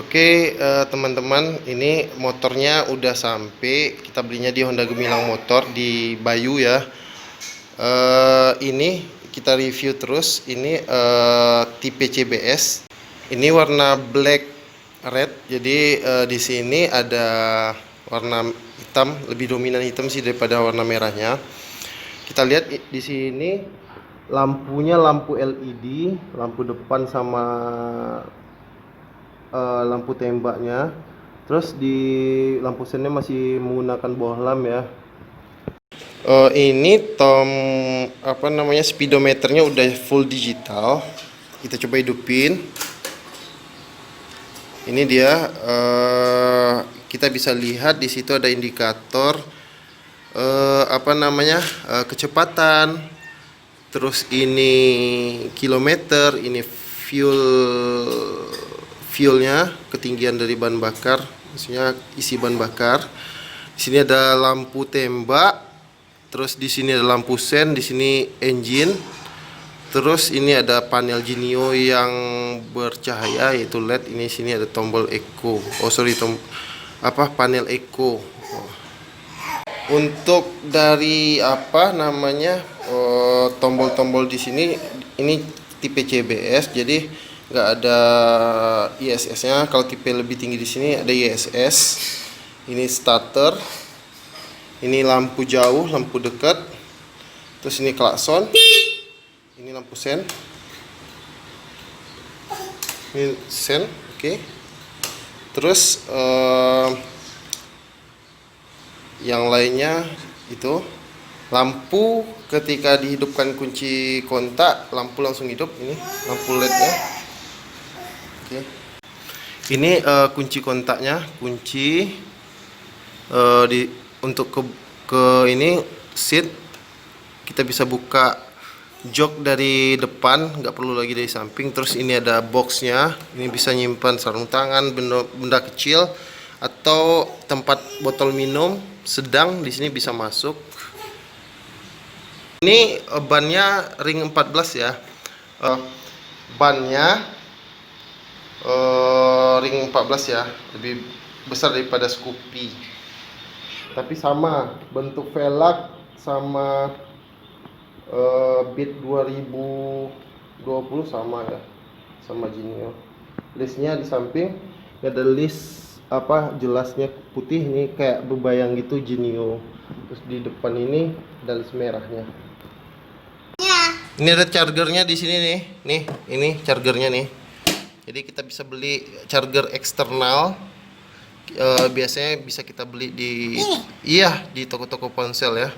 Oke, teman-teman, ini motornya udah sampai. Kita belinya di Honda Gemilang Motor di Bayu ya. Ini kita review terus. Ini tipe CBS. Ini warna black red. Jadi di sini ada warna hitam, lebih dominan hitam sih daripada warna merahnya. Kita lihat di sini lampunya lampu LED, lampu depan sama lampu tembaknya. Terus di lampu sennya masih menggunakan bohlam ya. Ini speedometernya udah full digital. Kita coba hidupin. Ini dia, kita bisa lihat di situ ada indikator kecepatan. Terus ini kilometer, ini fuelnya, ketinggian dari bahan bakar, maksudnya isi bahan bakar. Di sini ada lampu tembak, terus di sini ada lampu sen, di sini engine, terus ini ada panel Genio yang bercahaya yaitu LED. Ini sini ada tombol eco, panel eco. Untuk dari tombol-tombol di sini, ini tipe CBS, jadi nggak ada ISS-nya. Kalau tipe lebih tinggi di sini ada ISS. Ini starter, ini lampu jauh, lampu dekat, terus ini klakson, ini lampu sen, ini sen, oke. Terus yang lainnya itu lampu ketika dihidupkan kunci kontak, lampu langsung hidup. Ini lampu LED-nya. Oke. Ini kunci kontaknya, kunci untuk ke ini seat. Kita bisa buka jok dari depan, nggak perlu lagi dari samping. Terus ini ada boxnya, ini bisa nyimpan sarung tangan, benda kecil atau tempat botol minum sedang, di sini bisa masuk. Ini bannya ring 14 ya. Bannya ring 14 ya, lebih besar daripada Scoopy. Tapi sama bentuk velg sama Beat 2020 sama ya, sama Genio. Listnya di samping ada list jelasnya putih, ini kayak berbayang gitu Genio. Terus di depan ini ada list merahnya. Ini ada chargernya di sini nih. Ini chargernya nih. Jadi kita bisa beli charger eksternal. Biasanya bisa kita beli di toko-toko ponsel ya.